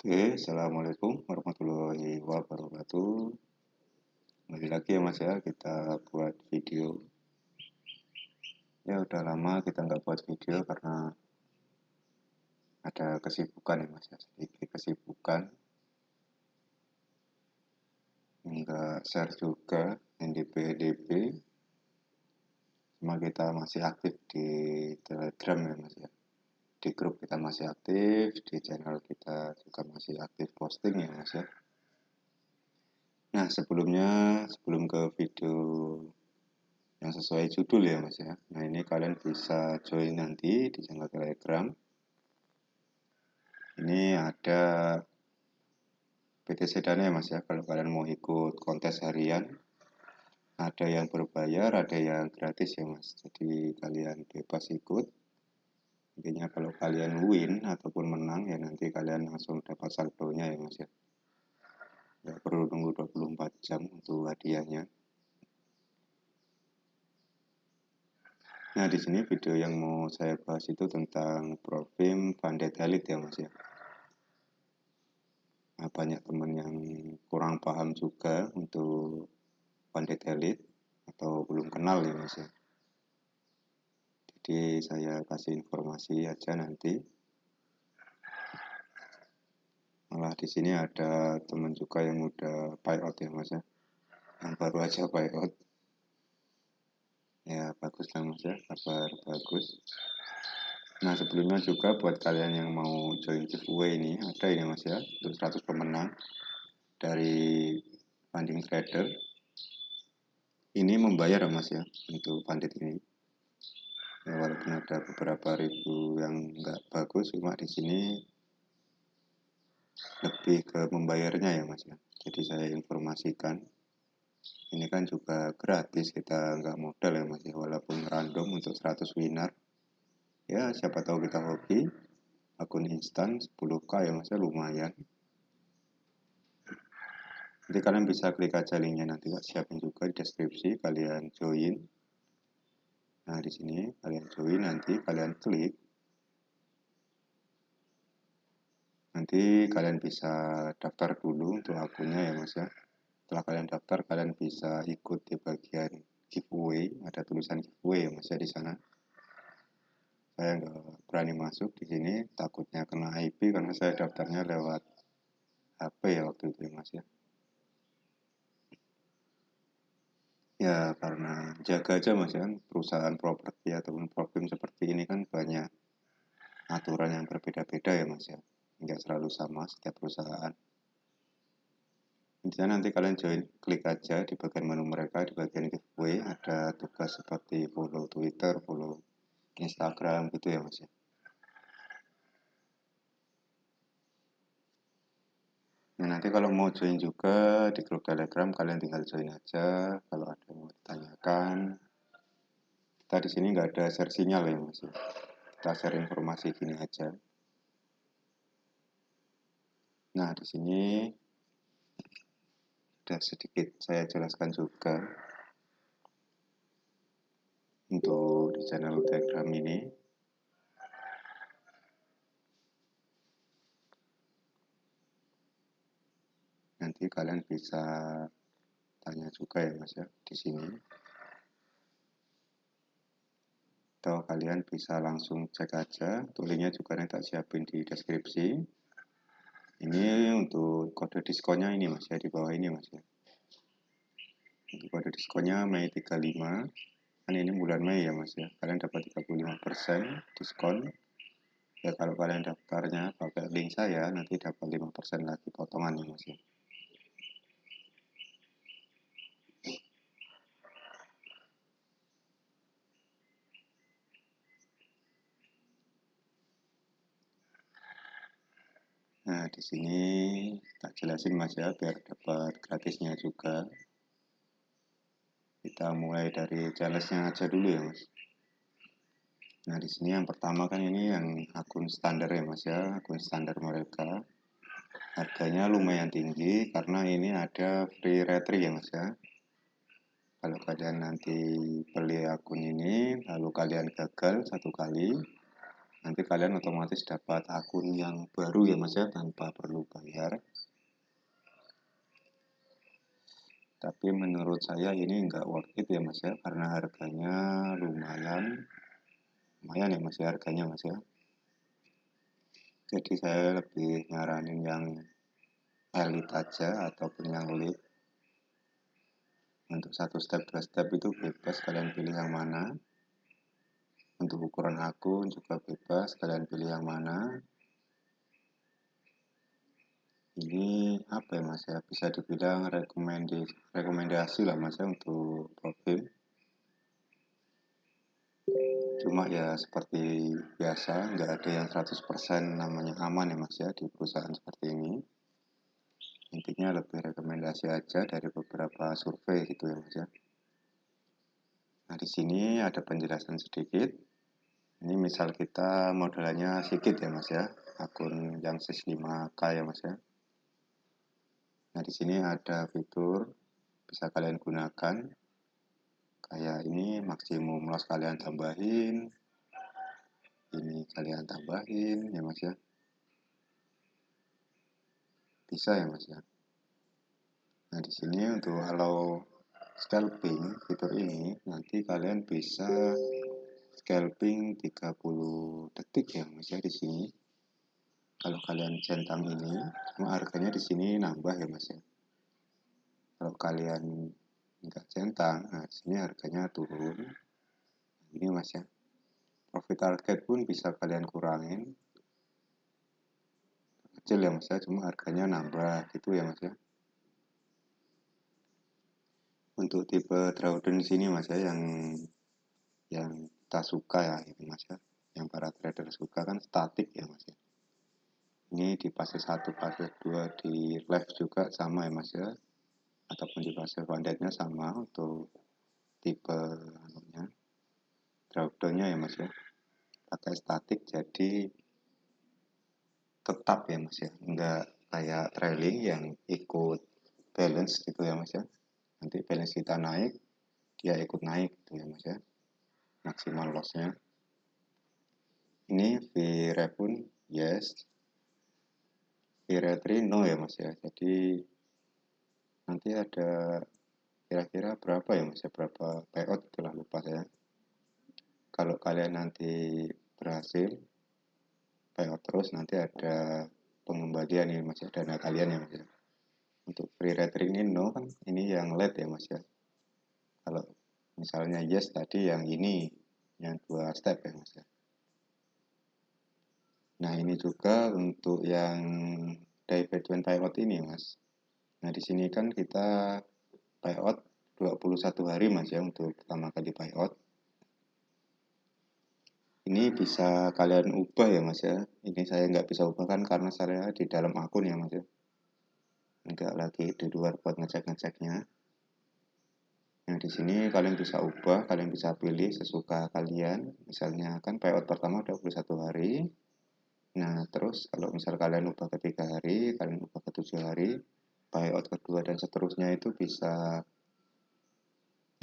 Oke, Assalamualaikum warahmatullahi wabarakatuh. Kembali lagi ya Mas ya, kita buat video. Ya udah lama kita nggak buat video karena ada kesibukan ya Mas ya, sedikit kesibukan. Nggak share juga NDP-NDP, cuma kita masih aktif di Telegram ya Mas ya. Di grup kita masih aktif, di channel kita juga masih aktif posting ya Mas ya. Nah sebelum ke video yang sesuai judul ya Mas ya. Nah ini kalian bisa join nanti di channel Telegram. Ini ada PTC Dana ya Mas ya. Kalau kalian mau ikut kontes harian, ada yang berbayar, ada yang gratis ya Mas. Jadi kalian bebas ikut. Intinya kalau kalian win ataupun menang ya nanti kalian langsung dapat saldonya ya Mas ya. Nggak perlu tunggu 24 jam untuk hadiahnya. Nah, di sini video yang mau saya bahas itu tentang Profim Funded Elite ya Mas ya. Nah, banyak teman yang kurang paham juga untuk Funded Elite atau belum kenal ya Mas ya. Jadi saya kasih informasi aja nanti. Malah di sini ada teman juga yang udah buyout ya Mas ya. Yang baru aja buyout. Ya bagus lah Mas ya, kabar bagus. Nah sebelumnya juga buat kalian yang mau join giveaway ini, ada ini Mas ya, untuk 100 pemenang dari funding trader. Ini membayar ya Mas ya, untuk pandit ini. Ya, walaupun ada beberapa ribu yang nggak bagus, cuma di sini lebih ke membayarnya ya Mas ya. Jadi saya informasikan, ini kan juga gratis, kita nggak modal ya Mas ya, walaupun random untuk 100 winner. Ya siapa tahu kita hobi, akun instan 10k ya Mas ya, lumayan. Nanti kalian bisa klik aja linknya, nanti tak siapin juga di deskripsi, kalian join. Nah di sini kalian join, nanti kalian klik. Nanti kalian bisa daftar dulu untuk akunnya ya Mas ya. Setelah kalian daftar, kalian bisa ikut di bagian giveaway. Ada tulisan giveaway ya Mas ya di sana. Saya nggak berani masuk di sini, takutnya kena IP karena saya daftarnya lewat HP ya waktu itu ya Mas ya. Ya karena jaga aja Mas ya, perusahaan properti ataupun problem seperti ini kan banyak aturan yang berbeda-beda ya Mas ya. Nggak selalu sama setiap perusahaan. Intinya nanti kalian join, klik aja di bagian menu mereka, di bagian giveaway ada tugas seperti follow Twitter, follow Instagram gitu ya Mas ya. Nah, nanti kalau mau join juga di grup Telegram kalian tinggal join aja. Kalau ada yang mau ditanyakan, kita di sini nggak ada share sinyal ya Mas ya. Kita share informasi gini aja. Nah, di sini sudah sedikit saya jelaskan juga untuk di channel Telegram ini. Nanti kalian bisa tanya juga ya Mas ya di sini. Atau kalian bisa langsung cek aja, linknya juga nanti tak siapin di deskripsi. Ini untuk kode diskonnya ini Mas ya, di bawah ini Mas ya. Untuk kode diskonnya Mei 35, kan ini bulan Mei ya Mas ya. Kalian dapat 35% diskon. Ya kalau kalian daftarnya pakai link saya, nanti dapat 5% lagi potongan ya Mas ya. Nah, di sini tak jelasin Mas ya, biar dapat gratisnya juga. Kita mulai dari challenge-nya aja dulu ya Mas. Nah, di sini yang pertama kan ini yang akun standar ya Mas ya, akun standar mereka. Harganya lumayan tinggi karena ini ada free retry ya Mas ya. Kalau kalian nanti beli akun ini, lalu kalian gagal satu kali, nanti kalian otomatis dapat akun yang baru ya Mas ya, tanpa perlu bayar. Tapi menurut saya ini nggak worth it ya Mas ya, karena harganya lumayan ya Mas ya, harganya Mas ya. Jadi saya lebih nyaranin yang elite aja ataupun yang lead. Untuk 1 step 2 step itu bebas kalian pilih yang mana. Untuk ukuran akun juga bebas kalian pilih yang mana. Ini apa ya Mas ya, bisa dibilang rekomendasi lah Mas ya untuk profil. Cuma ya seperti biasa nggak ada yang 100% namanya aman ya Mas ya di perusahaan seperti ini. Intinya lebih rekomendasi aja dari beberapa survei gitu ya Mas ya. Nah di sini ada penjelasan sedikit. Ini misal kita modelannya sedikit ya Mas ya, akun yang sis 5K ya Mas ya. Nah di sini ada fitur bisa kalian gunakan. Kayak ini maksimum loss kalian tambahin, ini kalian tambahin ya Mas ya. Bisa ya Mas ya. Nah di sini untuk kalau scalping fitur ini nanti kalian bisa scalping 30 detik ya Mas ya di sini. Kalau kalian centang ini, cuma harganya di sini nambah ya Mas ya. Kalau kalian nggak centang, nah di sini harganya turun. Ini Mas ya. Profit target pun bisa kalian kurangin. Kecil ya Mas ya, cuma harganya nambah gitu ya Mas ya. Untuk tipe drawdown di sini Mas ya, yang kita suka ya ini Mas ya. Yang para trader suka kan statik ya Mas ya. Ini di fase 1, fase 2 di live juga sama ya Mas ya. Ataupun di fase fundednya sama untuk tipe drawdownnya ya Mas ya. Pakai statik jadi tetap ya Mas ya. Enggak kayak trailing yang ikut balance gitu ya Mas ya. Nanti balance kita naik, dia ikut naik gitu ya Mas ya. Maksimal lossnya. Ini V-Rep pun yes. V-Rate no ya Mas ya. Jadi nanti ada kira-kira berapa ya Mas ya, berapa payout itulah lupa saya. Kalau kalian nanti berhasil payout terus nanti ada pengembalian ya Mas ya, dana kalian ya Mas ya. Untuk free rate ini no kan ini yang late ya Mas ya. Kalau misalnya yes tadi yang ini yang 2 step ya Mas ya. Nah ini juga untuk yang divide payout ini Mas. Nah di sini kan kita payout 21 hari Mas ya untuk pertama kali payout. Ini bisa kalian ubah ya Mas ya. Ini saya nggak bisa ubah kan karena saya di dalam akun ya Mas ya. Nggak lagi di luar buat ngecek-ngeceknya. Nah, di sini kalian bisa ubah, kalian bisa pilih sesuka kalian. Misalnya kan payout pertama 21 hari. Nah, terus kalau misal kalian ubah ke 3 hari, kalian ubah ke 7 hari, payout kedua dan seterusnya itu bisa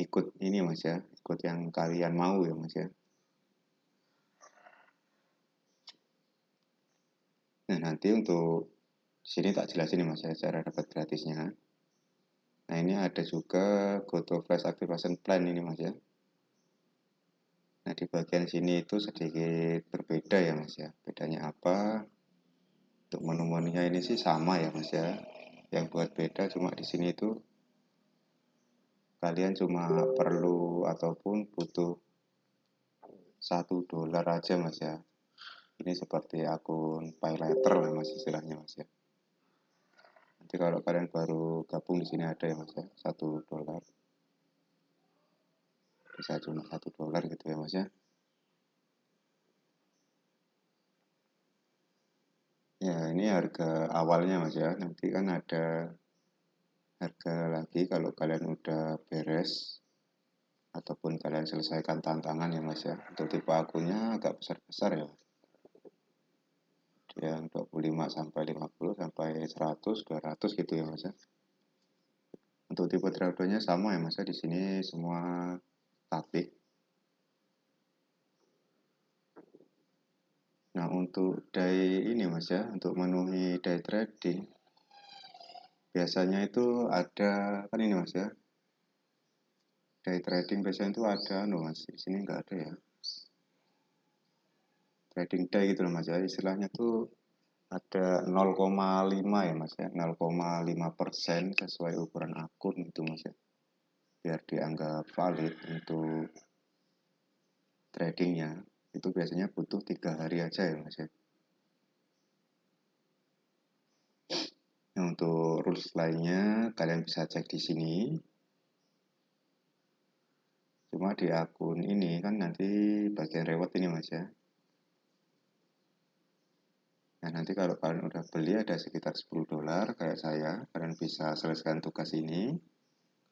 ikut ini Mas ya, ikut yang kalian mau ya Mas ya. Nah, nanti untuk di sini tak jelasin nih Mas ya cara dapat gratisnya. Nah, ini ada juga GoTo Flash Activation Plan ini Mas ya. Nah, di bagian sini itu sedikit berbeda ya Mas ya. Bedanya apa? Untuk menu-menunya ini sih sama ya Mas ya. Yang buat beda cuma di sini itu kalian cuma perlu ataupun butuh $1 aja Mas ya. Ini seperti akun pay letter lah Mas istilahnya Mas ya. Nanti kalau kalian baru gabung di sini ada ya Mas ya, $1. Bisa cuma $1 gitu ya Mas ya. Ya ini harga awalnya Mas ya. Nanti kan ada harga lagi kalau kalian udah beres ataupun kalian selesaikan tantangan ya Mas ya. Untuk tipe akunnya agak besar-besar ya. Yang 25 sampai 50 sampai 100 200 gitu ya Mas ya. Untuk tipe drawdownnya sama ya Mas ya. Di sini semua statik. Nah, untuk day ini Mas ya, untuk memenuhi day trading, biasanya itu ada, kan ini Mas ya, day trading biasanya itu ada, no Mas, di sini nggak ada ya. Trading day gitu loh Mas ya, istilahnya tuh ada 0,5 ya Mas ya, 0,5% sesuai ukuran akun itu Mas ya, biar dianggap valid untuk tradingnya. Itu biasanya butuh 3 hari aja ya Mas ya. Nah, untuk rules lainnya kalian bisa cek di sini. Cuma di akun ini kan nanti bagian reward ini Mas ya. Nah, nanti kalau kalian udah beli ada sekitar $10 kayak saya, kalian bisa selesaikan tugas ini.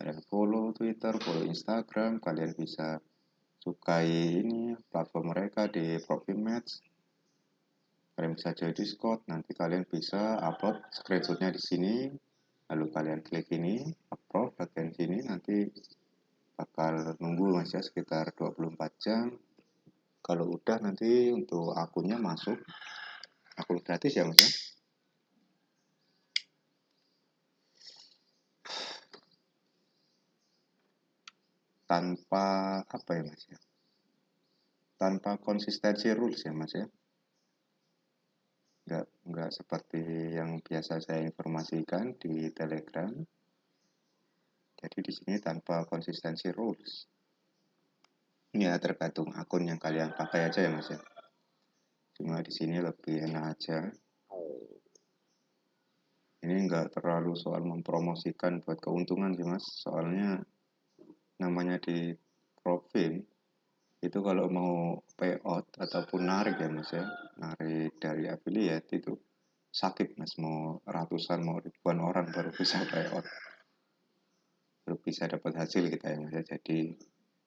Kalian follow Twitter, follow Instagram, kalian bisa sukai ini platform mereka di profile match. Kalian bisa join Discord, nanti kalian bisa upload screenshotnya di sini. Lalu kalian klik ini, upload bagian sini, nanti bakal nunggu Mas ya sekitar 24 jam. Kalau udah nanti untuk akunnya masuk, akun gratis ya Mas ya. Tanpa apa ya Mas ya, tanpa konsistensi rules ya Mas ya, nggak seperti yang biasa saya informasikan di Telegram. Jadi di sini tanpa konsistensi rules, ya tergantung akun yang kalian pakai aja ya Mas ya. Cuma di sini lebih enak aja, ini nggak terlalu soal mempromosikan buat keuntungan sih Mas, soalnya namanya di profil itu kalau mau payout ataupun narik ya Mas ya, narik dari affiliate itu sakit Mas, mau ratusan mau ribuan orang baru bisa payout, baru bisa dapat hasil kita ya Mas ya. Jadi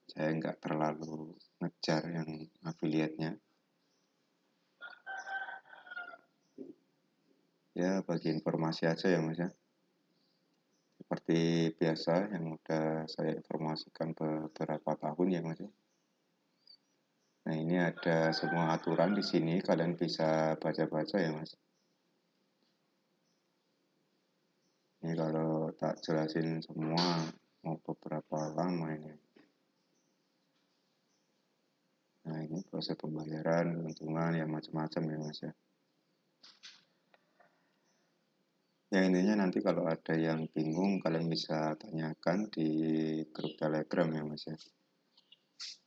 saya nggak terlalu ngejar yang affiliate-nya, ya bagi informasi aja ya Mas ya, seperti biasa yang udah saya informasikan beberapa tahun ya Mas ya. Nah, ini ada semua aturan di sini, kalian bisa baca-baca ya Mas. Ini kalau tak jelasin semua mau beberapa lama ini. Nah, ini proses pembayaran, keuntungan, ya macam-macam ya Mas ya. Ya intinya nanti kalau ada yang bingung kalian bisa tanyakan di grup Telegram ya Mas ya.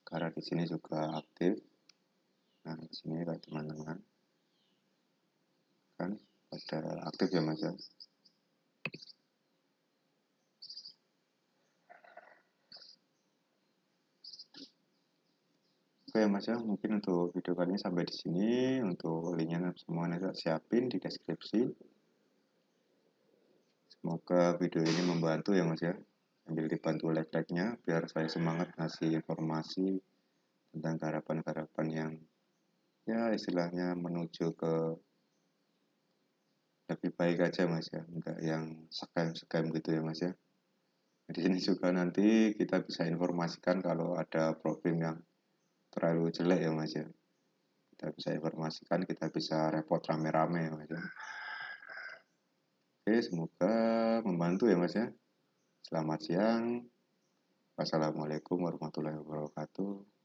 Karena di sini juga aktif. Nah, di sini ada teman-teman kan ada aktif ya Mas ya. Oke ya Mas ya, mungkin untuk video kali ini sampai di sini. Untuk linknya semua nanti siapin di deskripsi. Semoga video ini membantu ya Mas ya. Sambil dibantu like-like-nya biar saya semangat ngasih informasi tentang harapan-harapan yang ya istilahnya menuju ke lebih baik aja Mas ya, enggak yang scam-scam gitu ya Mas ya. Di sini juga nanti kita bisa informasikan kalau ada problem yang terlalu jelek ya Mas ya. Kita bisa informasikan, kita bisa repot rame-rame ya Mas ya. Oke, semoga membantu ya Mas ya. Selamat siang. Wassalamualaikum warahmatullahi wabarakatuh.